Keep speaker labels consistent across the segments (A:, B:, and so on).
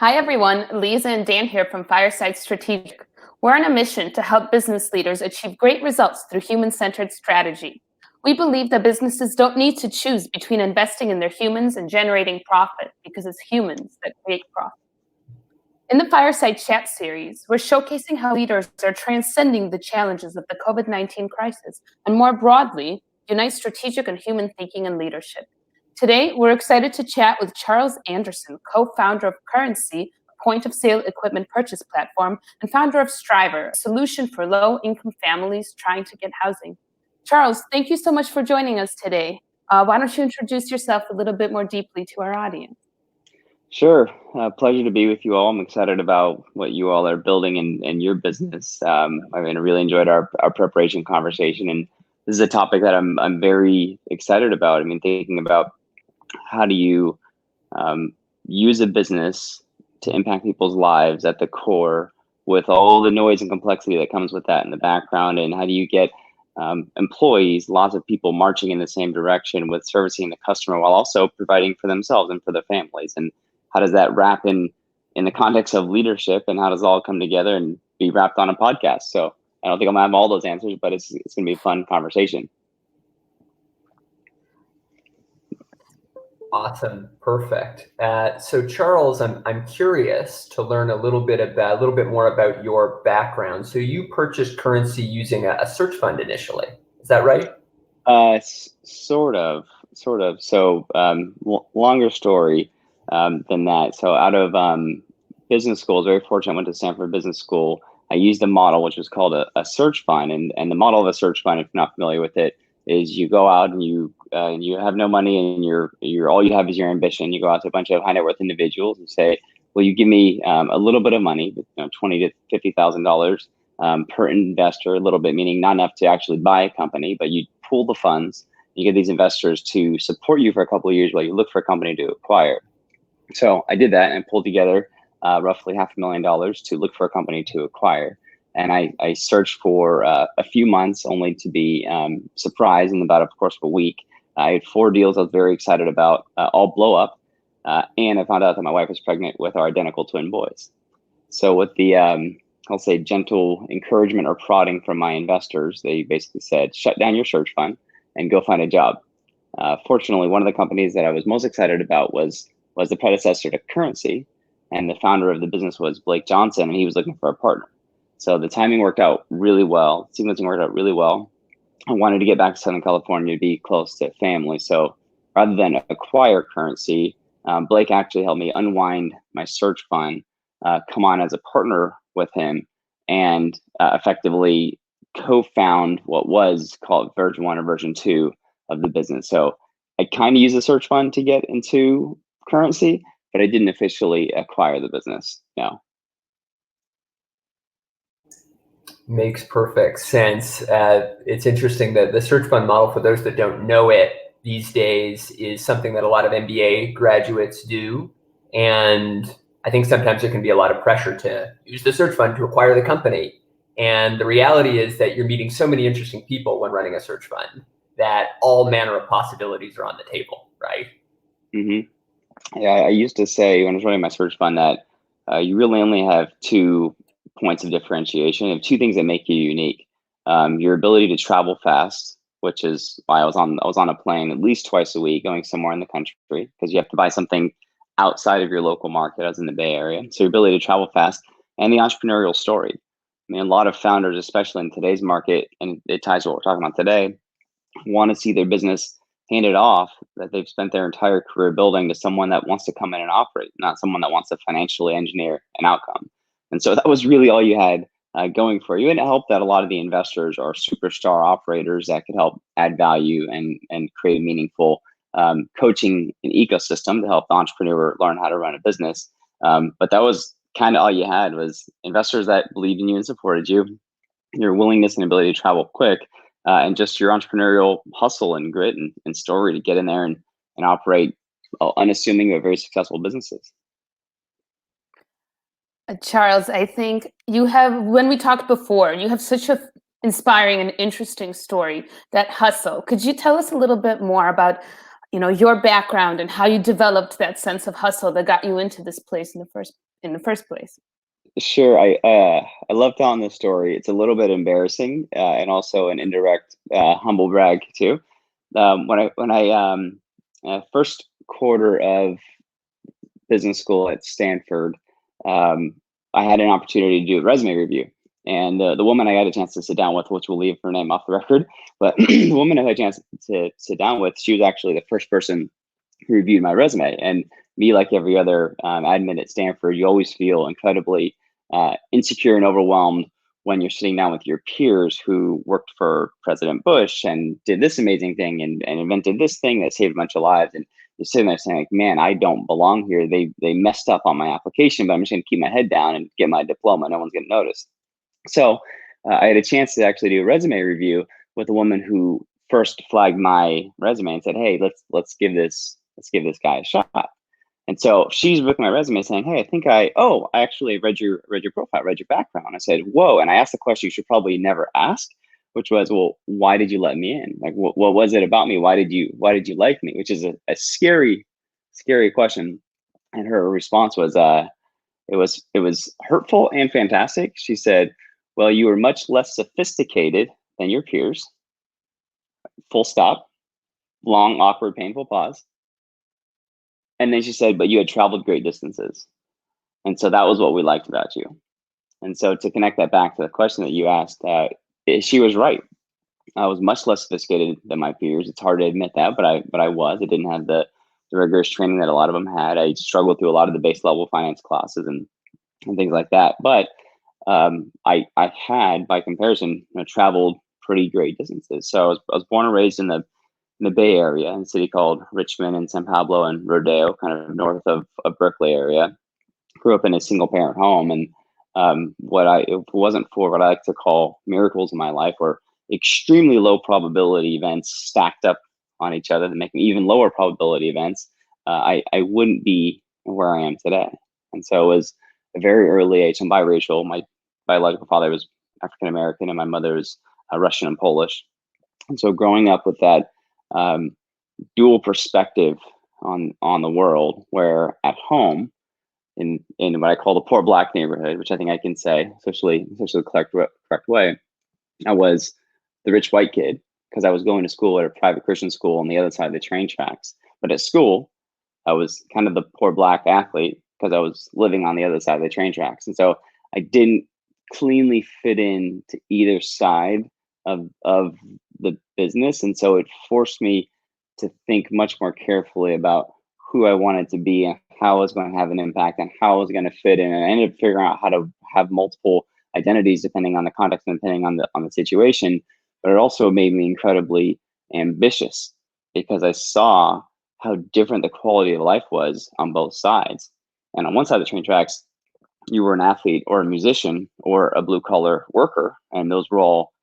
A: Hi, everyone. Lisa and Dan here from Fireside Strategic. We're on a mission to help business leaders achieve great results through human-centered strategy. We believe that businesses don't need to choose between investing in their humans and generating profit because it's humans that create profit. In the Fireside Chat series, we're showcasing how leaders are transcending the challenges of the COVID-19 crisis and more broadly, unite strategic and human thinking and leadership. Today, we're excited to chat with Charles Anderson, co-founder of Currency, a point-of-sale equipment purchase platform, and founder of Striver, a solution for low-income families trying to get housing. Charles, thank you so much for joining us today. Why don't you introduce yourself a little bit more deeply to our audience?
B: Sure. Pleasure to be with you all. I'm excited about what you all are building in your business. Really enjoyed our preparation conversation, and this is a topic that I'm very excited about. Thinking about how do you use a business to impact people's lives at the core with all the noise and complexity that comes with that in the background, and how do you get employees, lots of people marching in the same direction with servicing the customer while also providing for themselves and for their families, and how does that wrap in the context of leadership, and how does it all come together and be wrapped on a podcast? So I don't think I'm gonna have all those answers, but it's gonna be a fun conversation.
C: Awesome, perfect. So Charles, I'm curious to learn a little bit more about your background. So you purchased Currency using a search fund initially, is that right?
B: Sort of. So longer story than that. So out of business school, I was very fortunate. I went to Stanford Business School. I used a model which was called a search fund, and the model of a search fund, if you're not familiar with it, is you go out and you have no money, and you're all you have is your ambition. You go out to a bunch of high net worth individuals and say, "Will you give me a little bit of money, $20,000 to $50,000 per investor?" A little bit meaning not enough to actually buy a company, but you pool the funds. You get these investors to support you for a couple of years while you look for a company to acquire. So I did that and pulled together roughly $500,000 to look for a company to acquire. And I searched for a few months, only to be surprised in about, of course, a week. I had 4 deals I was very excited about, all blow up. And I found out that my wife was pregnant with our identical twin boys. So with the, I'll say, gentle encouragement or prodding from my investors, they basically said, shut down your search fund and go find a job. Fortunately, one of the companies that I was most excited about was the predecessor to Currency. And the founder of the business was Blake Johnson, and he was looking for a partner. So the timing worked out really well. Sequencing worked out really well. I wanted to get back to Southern California to be close to family. So rather than acquire Currency, Blake actually helped me unwind my search fund, come on as a partner with him, and effectively co-found what was called version 1 or version 2 of the business. So I kind of used the search fund to get into Currency, but I didn't officially acquire the business. No.
C: Makes perfect sense. It's interesting that the search fund model, for those that don't know it these days, is something that a lot of MBA graduates do. And I think sometimes there can be a lot of pressure to use the search fund to acquire the company. And the reality is that you're meeting so many interesting people when running a search fund that all manner of possibilities are on the table, right?
B: Mm-hmm. Yeah, I used to say when I was running my search fund that you really only have 2 points of differentiation. You have 2 things that make you unique. Your ability to travel fast, which is why I was on a plane at least twice a week going somewhere in the country, because you have to buy something outside of your local market, as in the Bay Area. So your ability to travel fast, and the entrepreneurial story. A lot of founders, especially in today's market, and it ties to what we're talking about today, want to see their business handed off that they've spent their entire career building to someone that wants to come in and operate, not someone that wants to financially engineer an outcome. And so that was really all you had going for you. And it helped that a lot of the investors are superstar operators that could help add value and create a meaningful coaching and ecosystem to help the entrepreneur learn how to run a business. But that was kind of all you had, was investors that believed in you and supported you, your willingness and ability to travel quick, and just your entrepreneurial hustle and grit and story to get in there and operate unassuming but very successful businesses.
A: Charles, I think you have, when we talked before, you have such an inspiring and interesting story, that hustle. Could you tell us a little bit more about your background and how you developed that sense of hustle that got you into this place in the first place.
B: Sure. I love telling this story. It's a little bit embarrassing, and also an indirect humble brag too. When I first quarter of business school at Stanford, um, I had an opportunity to do a resume review. And the woman I got a chance to sit down with, which we'll leave her name off the record, but the woman I had a chance to sit down with, she was actually the first person who reviewed my resume. And me, like every other admin at Stanford, you always feel incredibly insecure and overwhelmed when you're sitting down with your peers who worked for President Bush and did this amazing thing and invented this thing that saved a bunch of lives. And you're sitting there saying, like, man, I don't belong here. They messed up on my application, but I'm just going to keep my head down and get my diploma. No one's going to notice. So I had a chance to actually do a resume review with a woman who first flagged my resume and said, "Hey, let's give this guy a shot." And so she's looking at my resume saying, "Hey, I actually read your profile, read your background." I said, "Whoa!" And I asked the question you should probably never ask, which was, "Well, why did you let me in? Like, what was it about me? Why did you like me?" Which is a scary question. And her response was, it was hurtful and fantastic. She said, "Well, you were much less sophisticated than your peers." Full stop. Long, awkward, painful pause. And then she said, "But you had traveled great distances. And so that was what we liked about you." And so to connect that back to the question that you asked, she was right. I was much less sophisticated than my peers. It's hard to admit that, but I was. I didn't have the rigorous training that a lot of them had. I struggled through a lot of the base level finance classes and things like that. But I had, by comparison, traveled pretty great distances. So I was born and raised in the Bay Area, in a city called Richmond and San Pablo and Rodeo, kind of north of Berkeley area. Grew up in a single parent home, and if it wasn't for what I like to call miracles in my life, or extremely low probability events stacked up on each other to make even lower probability events, I wouldn't be where I am today. And so it was a very early age. I'm biracial. My biological father was African American, and my mother was Russian and Polish. And so growing up with that dual perspective on the world, where at home in what I call the poor black neighborhood, which I think I can say socially correct way, I was the rich white kid because I was going to school at a private Christian school on the other side of the train tracks. But at school, I was kind of the poor black athlete because I was living on the other side of the train tracks. And so I didn't cleanly fit in to either side of the business. And so it forced me to think much more carefully about who I wanted to be and how I was going to have an impact and how I was going to fit in. And I ended up figuring out how to have multiple identities depending on the context and depending on the situation. But it also made me incredibly ambitious because I saw how different the quality of life was on both sides. And on one side of the train tracks, you were an athlete or a musician or a blue collar worker, and those were all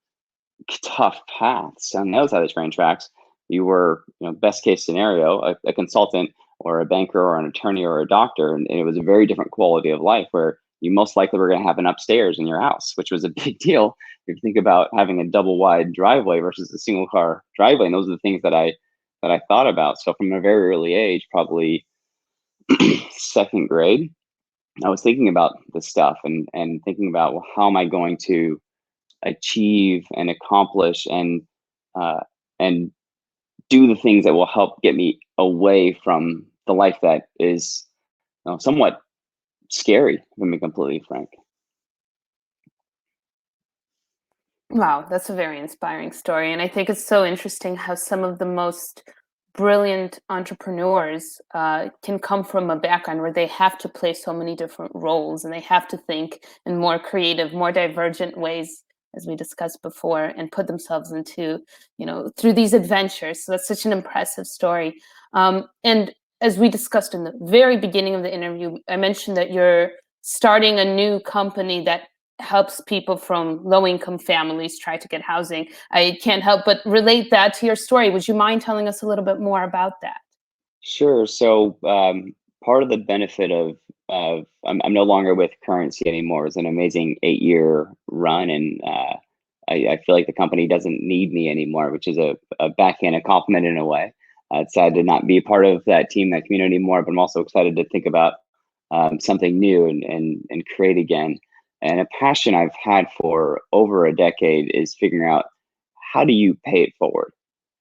B: tough paths. On the other side of the train tracks, you were, best case scenario, a consultant or a banker or an attorney or a doctor, and it was a very different quality of life where you most likely were going to have an upstairs in your house, which was a big deal if you think about having a double wide driveway versus a single car driveway. And those are the things that I thought about. So from a very early age, probably second grade, I was thinking about this stuff and thinking about, well, how am I going to achieve and accomplish and do the things that will help get me away from the life that is somewhat scary, if I'm being completely frank.
A: Wow, that's a very inspiring story. And I think it's so interesting how some of the most brilliant entrepreneurs can come from a background where they have to play so many different roles and they have to think in more creative, more divergent ways, as we discussed before, and put themselves into, through these adventures. So that's such an impressive story. And as we discussed in the very beginning of the interview, I mentioned that you're starting a new company that helps people from low-income families try to get housing. I can't help but relate that to your story. Would you mind telling us a little bit more about that?
B: Sure. So part of the benefit of I'm no longer with Currency anymore. It's an amazing 8-year run, and I feel like the company doesn't need me anymore, which is a backhanded compliment in a way. Excited to not be a part of that team, that community anymore, but I'm also excited to think about something new and create again. And a passion I've had for over a decade is figuring out, how do you pay it forward?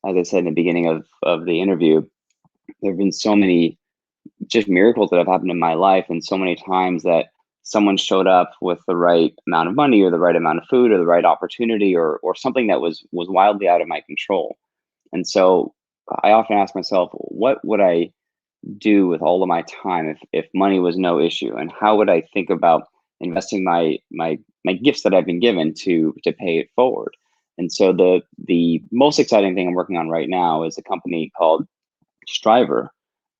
B: As I said in the beginning of the interview, there have been so many just miracles that have happened in my life, and so many times that someone showed up with the right amount of money or the right amount of food or the right opportunity or something that was wildly out of my control. And so I often ask myself, what would I do with all of my time if money was no issue, and how would I think about investing my gifts that I've been given to pay it forward? And so the most exciting thing I'm working on right now is a company called Striver.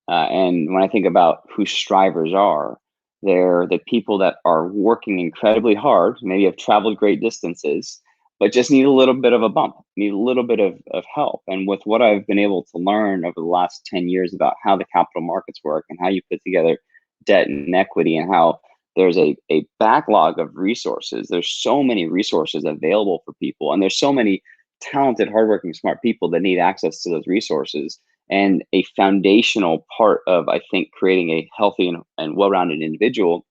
B: And when I think about who strivers are, they're the people that are working incredibly hard, maybe have traveled great distances, but just need a little bit of a bump, need a little bit of help. And with what I've been able to learn over the last 10 years about how the capital markets work and how you put together debt and equity, and how there's a backlog of resources. There's so many resources available for people, and there's so many talented, hardworking, smart people that need access to those resources. And a foundational part of, I think, creating a healthy and well-rounded individual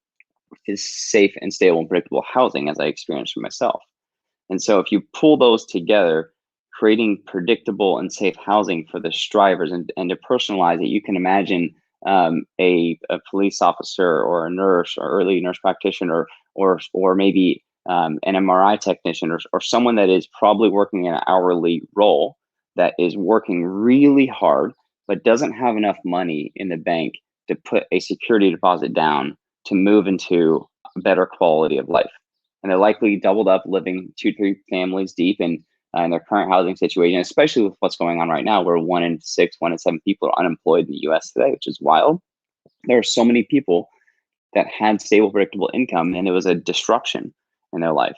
B: is safe and stable and predictable housing, as I experienced for myself. And so if you pull those together, creating predictable and safe housing for the strivers, and to personalize it, you can imagine a police officer or a nurse or early nurse practitioner or maybe an MRI technician or someone that is probably working in an hourly role that is working really hard but doesn't have enough money in the bank to put a security deposit down to move into a better quality of life. And they're likely doubled up, living 2-3 families deep in their current housing situation, especially with what's going on right now, where 1 in 6, 1 in 7 people are unemployed in the US today, which is wild. There are so many people that had stable, predictable income, and it was a disruption in their life.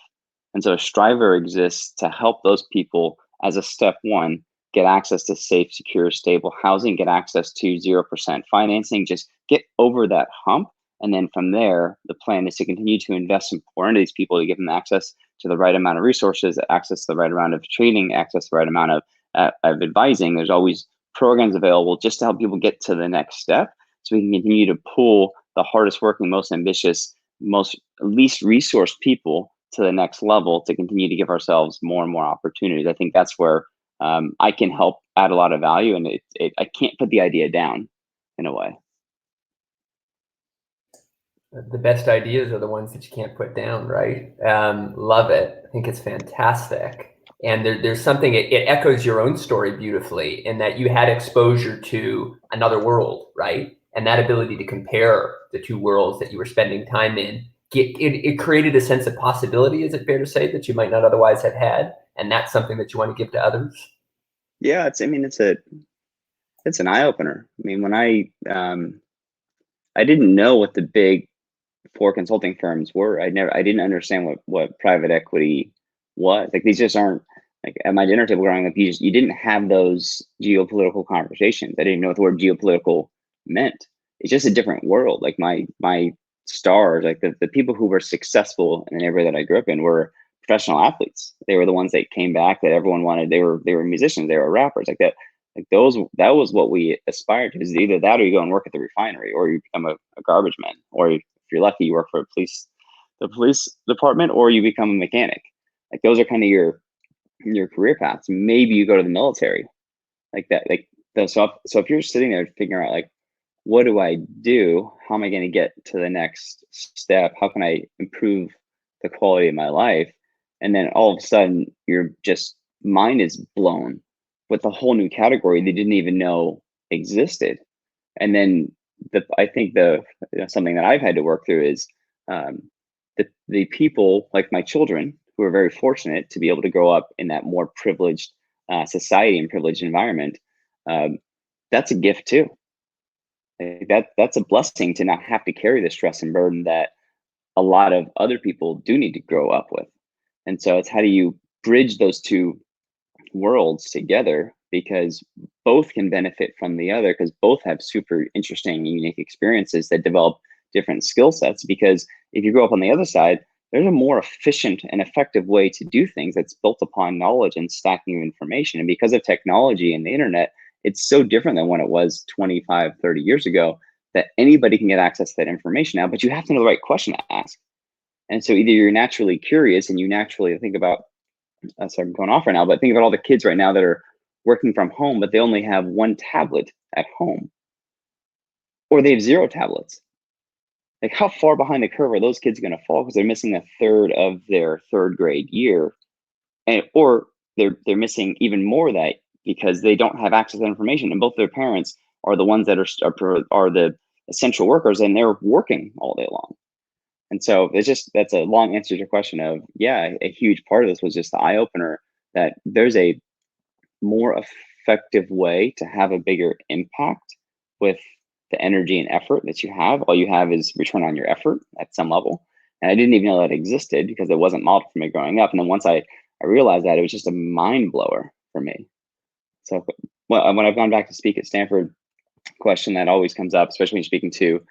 B: And so Striver exists to help those people, as a step one, get access to safe, secure, stable housing, get access to 0% financing, just get over that hump. And then from there, the plan is to continue to invest and pour into these people to give them access to the right amount of resources, access to the right amount of training, access to the right amount of advising. There's always programs available just to help people get to the next step, so we can continue to pull the hardest working, most ambitious, most least resourced people to the next level, to continue to give ourselves more and more opportunities. I think that's where I can help add a lot of value, and I can't put the idea down in a way.
C: The best ideas are the ones that you can't put down, right? Love it. I think it's fantastic. And there's something, it echoes your own story beautifully, in that you had exposure to another world, right? And that ability to compare the two worlds that you were spending time in, it created a sense of possibility, is it fair to say, that you might not otherwise have had? And that's something that you want to give to others?
B: Yeah, it's an eye opener. I mean, when I didn't know what the big 4 consulting firms were. I didn't understand what private equity was. Like, these just aren't, like, at my dinner table growing up, you didn't have those geopolitical conversations. I didn't know what the word geopolitical meant. It's just a different world. Like, my stars, like the people who were successful in the neighborhood that I grew up in, were professional athletes. They were the ones that came back, that everyone wanted. They were musicians, they were rappers, like that. Like, that was what we aspired to. Is either that, or you go and work at the refinery, or you become a garbage man, or if you're lucky, you work for the police department, or you become a mechanic. Like, those are kind of your career paths. Maybe you go to the military, like that. Like, so if you're sitting there figuring out, like, what do I do? How am I going to get to the next step? How can I improve the quality of my life? And then all of a sudden, your just mind is blown with a whole new category they didn't even know existed. And then I think something that I've had to work through is the people, like my children, who are very fortunate to be able to grow up in that more privileged society and privileged environment. That's a gift too. That's a blessing, to not have to carry the stress and burden that a lot of other people do need to grow up with. And so it's, how do you bridge those two worlds together, because both can benefit from the other, because both have super interesting and unique experiences that develop different skill sets. Because if you grow up on the other side, there's a more efficient and effective way to do things that's built upon knowledge and stacking of information. And because of technology and the internet, it's so different than when it was 25, 30 years ago, that anybody can get access to that information now, but you have to know the right question to ask. And so either you're naturally curious and you naturally think about, sorry, I'm going off right now, but think about all the kids right now that are working from home, but they only have one tablet at home, or they have zero tablets. Like, how far behind the curve are those kids going to fall because they're missing a third of their third grade year, and or they're missing even more of that because they don't have access to information, and both their parents are the ones that are the essential workers, and they're working all day long. And so that's a long answer to your question of, yeah, a huge part of this was just the eye opener that there's a more effective way to have a bigger impact with the energy and effort that you have. All you have is return on your effort at some level. And I didn't even know that existed because it wasn't modeled for me growing up. And then once I realized that, it was just a mind blower for me. So when I've gone back to speak at Stanford, question that always comes up, especially when you're speaking to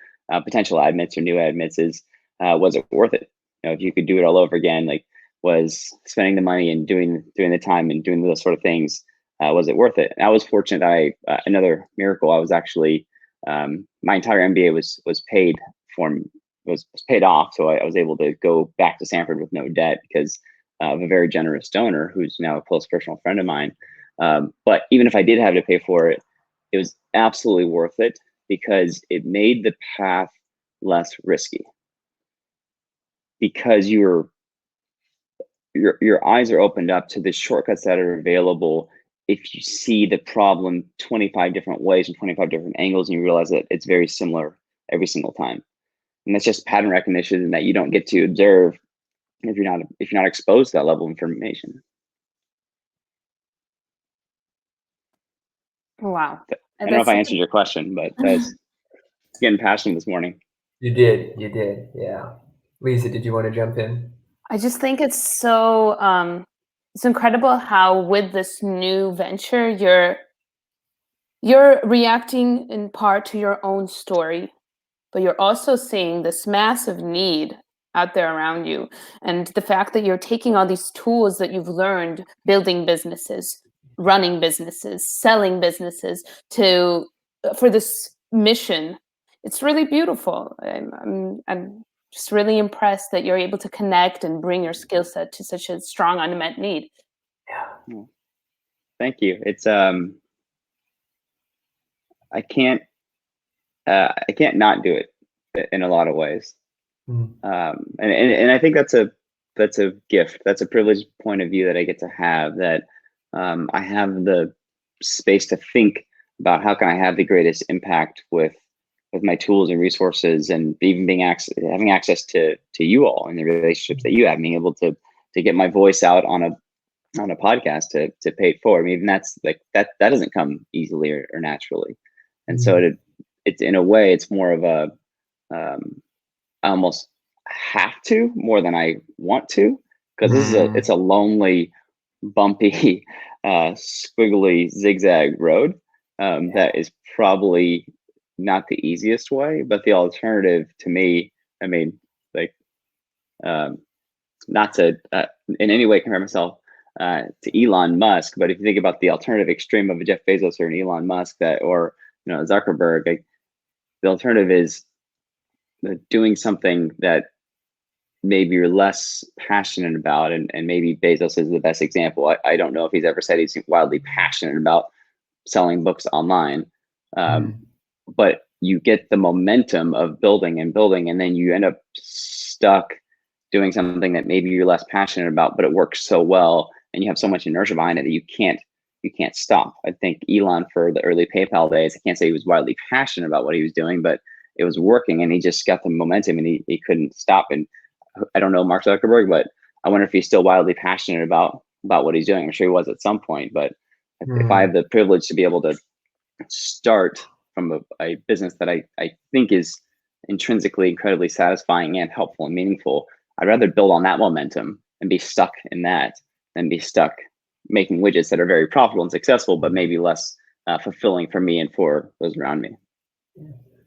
B: potential admits or new admits, is was it worth it? If you could do it all over again, like, was spending the money and doing the time and doing those sort of things, was it worth it? And I was fortunate that another miracle, I was actually my entire MBA was paid for, was paid off, so I was able to go back to Stanford with no debt because of a very generous donor who's now a close personal friend of mine. But even if I did have to pay for it, it was absolutely worth it because it made the path less risky. Because your eyes are opened up to the shortcuts that are available if you see the problem 25 different ways and 25 different angles, and you realize that it's very similar every single time. And that's just pattern recognition that you don't get to observe if you're not exposed to that level of information.
A: Wow.
B: I don't know if I answered your question, but that's getting passionate this morning.
C: You did, yeah. Lisa, did you want to jump in?
A: I just think it's so it's incredible how with this new venture you're reacting in part to your own story, but you're also seeing this massive need out there around you, and the fact that you're taking all these tools that you've learned building businesses, running businesses, selling businesses for this mission. It's really beautiful. I'm just really impressed that you're able to connect and bring your skill set to such a strong unmet need.
C: Yeah.
B: Thank you. It's I can't not do it in a lot of ways. And I think that's a gift. That's a privileged point of view that I get to have, that I have the space to think about how can I have the greatest impact with my tools and resources, and even having access to you all and the relationships that you have, being able to get my voice out on a podcast to pay it forward. I mean, that's like that doesn't come easily or naturally. And so it's in a way, it's more of a I almost have to more than I want to, because it's a lonely, bumpy, squiggly zigzag road that is probably not the easiest way, but the alternative to me, I mean, like, not to in any way compare myself to Elon Musk, but if you think about the alternative extreme of a Jeff Bezos or an Elon Musk, or Zuckerberg, like, the alternative is doing something that maybe you're less passionate about, and maybe Bezos is the best example. I don't know if he's ever said he's wildly passionate about selling books online, but you get the momentum of building, and then you end up stuck doing something that maybe you're less passionate about, but it works so well and you have so much inertia behind it that you can't stop. I think Elon, for the early PayPal days, I can't say he was wildly passionate about what he was doing, but it was working and he just got the momentum and he couldn't stop. And I don't know Mark Zuckerberg, but I wonder if he's still wildly passionate about what he's doing. I'm sure he was at some point, but if I have the privilege to be able to start from a business that I think is intrinsically incredibly satisfying and helpful and meaningful, I'd rather build on that momentum and be stuck in that than be stuck making widgets that are very profitable and successful, but maybe less fulfilling for me and for those around me.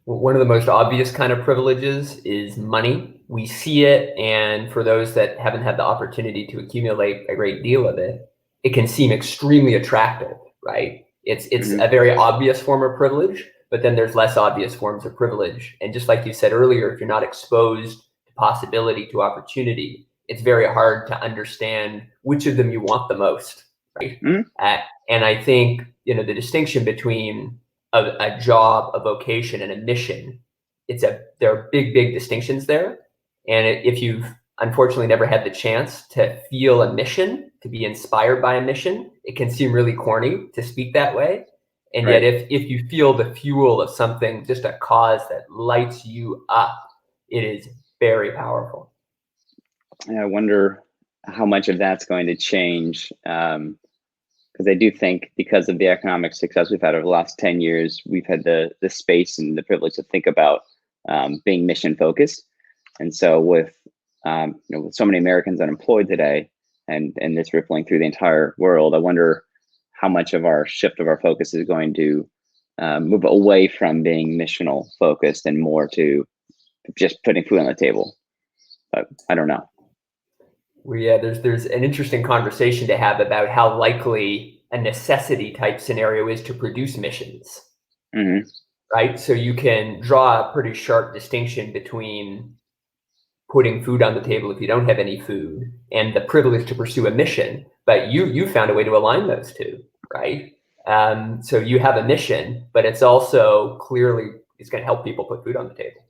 C: Well, one of the most obvious kind of privileges is money. We see it, and for those that haven't had the opportunity to accumulate a great deal of it, it can seem extremely attractive, right? It's a very obvious form of privilege, but then there's less obvious forms of privilege. And just like you said earlier, if you're not exposed to possibility, to opportunity, it's very hard to understand which of them you want the most, right? And I think, the distinction between a job, a vocation, and a mission, there are big, big distinctions there. And if you've unfortunately never had the chance to feel a mission, to be inspired by a mission, it can seem really corny to speak that way. And yet if you feel the fuel of something, just a cause that lights you up, it is very powerful.
B: And I wonder how much of that's going to change, because I do think because of the economic success we've had over the last 10 years, we've had the space and the privilege to think about being mission focused. And so with with so many Americans unemployed today, and this rippling through the entire world, I wonder how much of our shift of our focus is going to move away from being missional focused and more to just putting food on the table. But I don't know.
C: Well, yeah, there's an interesting conversation to have about how likely a necessity type scenario is to produce missions, right? So you can draw a pretty sharp distinction between putting food on the table if you don't have any food and the privilege to pursue a mission, but you found a way to align those two, right? So you have a mission, but it's also clearly it's going to help people put food on the table.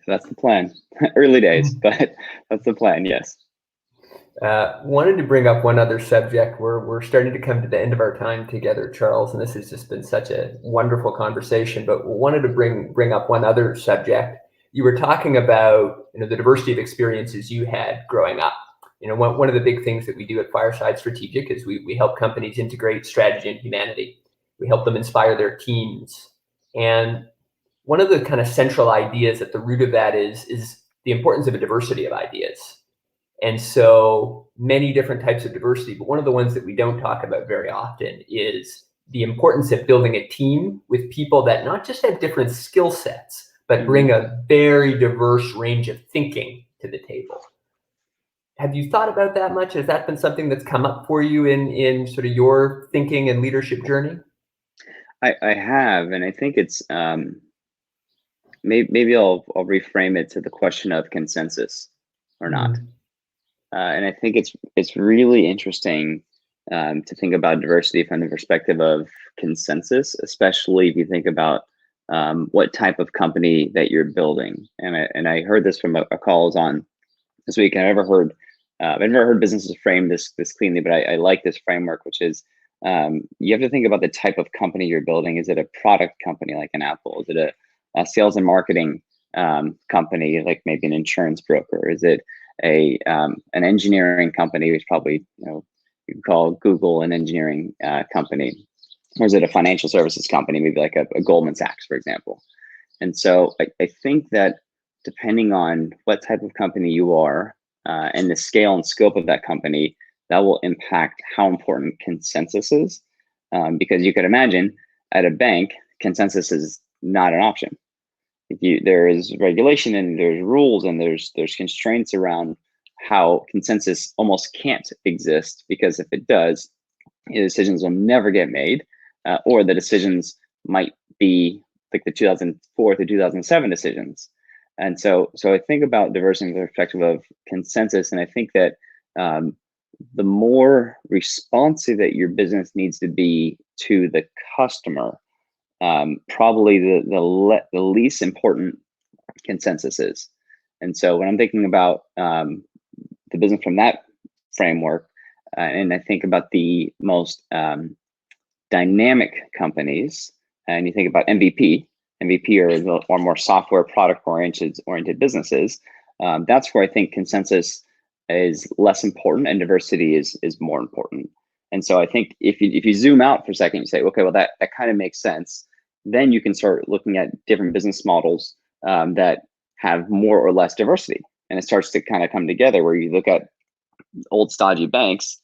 B: That's the plan. Early days, but that's the plan. Yes.
C: Wanted to bring up one other subject. We're starting to come to the end of our time together, Charles, and this has just been such a wonderful conversation. But wanted to bring up one other subject. You were talking about the diversity of experiences you had growing up. One of the big things that we do at Fireside Strategic is we help companies integrate strategy and humanity. We help them inspire their teams, and one of the kind of central ideas at the root of that is the importance of a diversity of ideas. And so many different types of diversity, but one of the ones that we don't talk about very often is the importance of building a team with people that not just have different skill sets, but bring a very diverse range of thinking to the table. Have you thought about that much? Has that been something that's come up for you in sort of your thinking and leadership journey?
B: I have, and I think it's maybe I'll reframe it to the question of consensus or not. And I think it's really interesting to think about diversity from the perspective of consensus, especially if you think about what type of company that you're building. And I heard this from a call I was on this week. I've never heard businesses frame this cleanly, but I like this framework, which is you have to think about the type of company you're building. Is it a product company like an Apple? Is it a sales and marketing company like maybe an insurance broker? Is it an engineering company, which probably you could call Google an engineering company, or is it a financial services company, maybe like a Goldman Sachs, for example? And so I think that depending on what type of company you are and the scale and scope of that company, that will impact how important consensus is, because you could imagine at a bank, consensus is not an option. There is regulation and there's rules and there's constraints around how consensus almost can't exist, because if it does, decisions will never get made, or the decisions might be like the 2004 to 2007 decisions. And so I think about diversity from the perspective of consensus, and I think that the more responsive that your business needs to be to the customer, probably the least important consensus is. And so when I'm thinking about the business from that framework, and I think about the most dynamic companies, and you think about MVP are more software product oriented businesses, that's where I think consensus is less important and diversity is more important. And so I think if you zoom out for a second, you say, okay, well that kind of makes sense. Then you can start looking at different business models that have more or less diversity, and it starts to kind of come together. Where you look at old stodgy banks,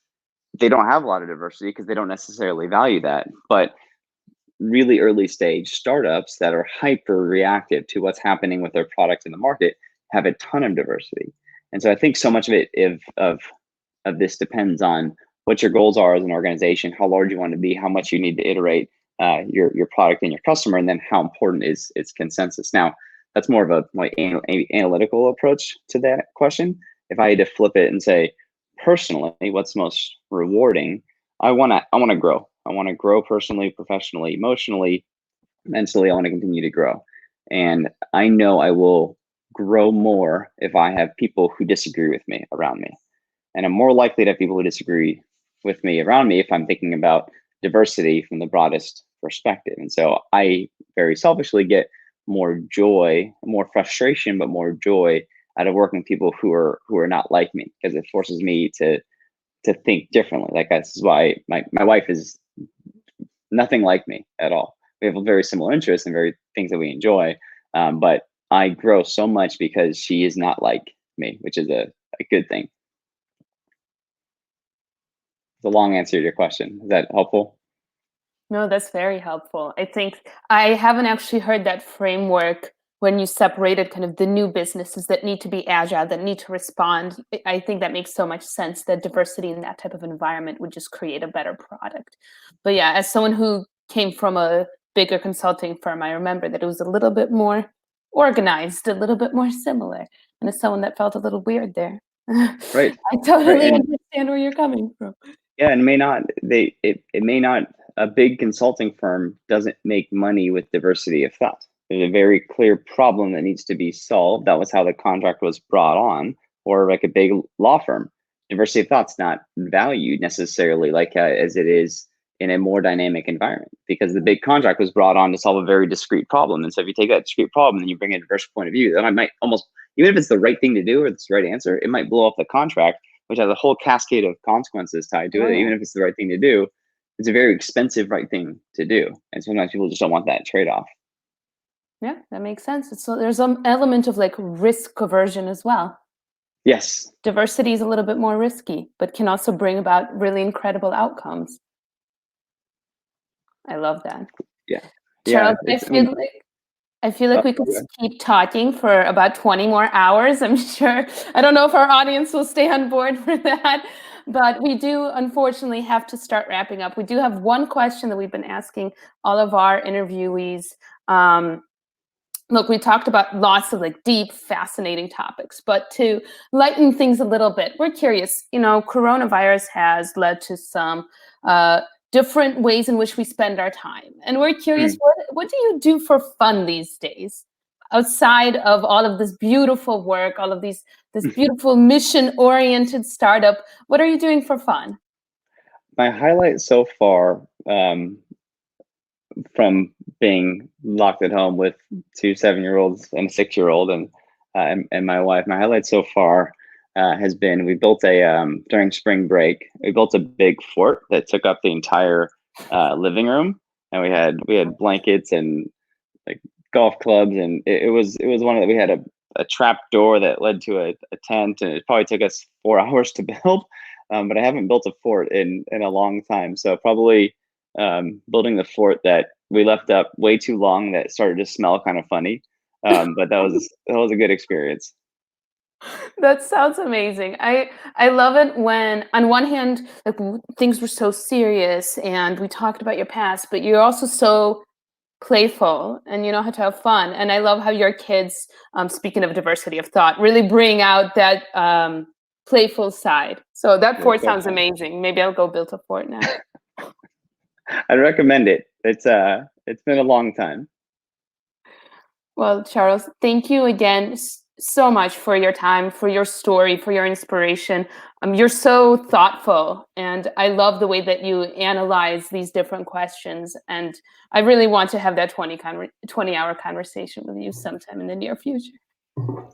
B: they don't have a lot of diversity because they don't necessarily value that. But really early stage startups that are hyper reactive to what's happening with their product in the market have a ton of diversity. And so I think so much of it of this depends on what your goals are as an organization, how large you want to be, how much you need to iterate your product and your customer, and then how important is its consensus. Now, that's more of a analytical approach to that question. If I had to flip it and say, personally, what's most rewarding? I want to grow. I want to grow personally, professionally, emotionally, mentally. I want to continue to grow, and I know I will grow more if I have people who disagree with me around me, and I'm more likely to have people who disagree with me around me if I'm thinking about diversity from the broadest perspective. And so I very selfishly get more joy, more frustration, but more joy out of working with people who are not like me, because it forces me to think differently. Like, this is why my wife is nothing like me at all. We have very similar interests and very things that we enjoy, but I grow so much because she is not like me, which is a good thing. The long answer to your question. Is that helpful?
A: No, that's very helpful. I think I haven't actually heard that framework when you separated kind of the new businesses that need to be agile, that need to respond. I think that makes so much sense, that diversity in that type of environment would just create a better product. But yeah, as someone who came from a bigger consulting firm, I remember that it was a little bit more organized, a little bit more similar. And as someone that felt a little weird there,
B: Right.
A: I totally
B: Right.
A: understand where you're coming from.
B: Yeah, and it may not, a big consulting firm doesn't make money with diversity of thought. There's a very clear problem that needs to be solved. That was how the contract was brought on. Or like a big law firm, diversity of thought's not valued necessarily like as it is in a more dynamic environment, because the big contract was brought on to solve a very discrete problem. And so if you take that discrete problem and you bring a diverse point of view, that might almost, even if it's the right thing to do or it's the right answer, it might blow up the contract, which has a whole cascade of consequences tied to it. Even if it's the right thing to do, it's a very expensive right thing to do. And sometimes people just don't want that trade-off.
A: Yeah, that makes sense. So there's some element of like risk aversion as well.
B: Yes.
A: Diversity is a little bit more risky, but can also bring about really incredible outcomes. I love that.
B: Yeah.
A: Charles,
B: Yeah.
A: I feel like we could keep talking for about 20 more hours. I'm sure. I don't know if our audience will stay on board for that, but we do unfortunately have to start wrapping up. We do have one question that we've been asking all of our interviewees. Look, we talked about lots of like deep, fascinating topics, but to lighten things a little bit, we're curious, coronavirus has led to some different ways in which we spend our time. And we're curious, what do you do for fun these days? Outside of all of this beautiful work, all of this beautiful mission-oriented startup, what are you doing for fun?
B: My highlight so far, from being locked at home with 2 7-year-olds and a 6-year-old and my wife, my highlight so far has been, we built during spring break, we built a big fort that took up the entire living room, and we had blankets and like golf clubs, and it was one of the, we had a trap door that led to a tent, and it probably took us 4 hours to build, but I haven't built a fort in a long time. So probably building the fort that we left up way too long, that started to smell kind of funny, but that was a good experience.
A: That sounds amazing. I love it when, on one hand, like things were so serious and we talked about your past, but you're also so playful and you know how to have fun. And I love how your kids, speaking of diversity of thought, really bring out that playful side. So that fort sounds amazing. Maybe I'll go build a fort now.
B: I'd recommend it. It's been a long time.
A: Well, Charles, thank you again so much for your time, for your story, for your inspiration. You're so thoughtful, and I love the way that you analyze these different questions. And I really want to have that 20-hour conversation with you sometime in the near future.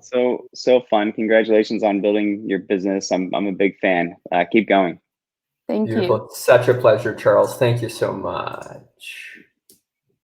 B: So fun. Congratulations on building your business. I'm a big fan. Keep going.
A: Thank
C: Beautiful.
A: you.
C: Such a pleasure, Charles. Thank you so much.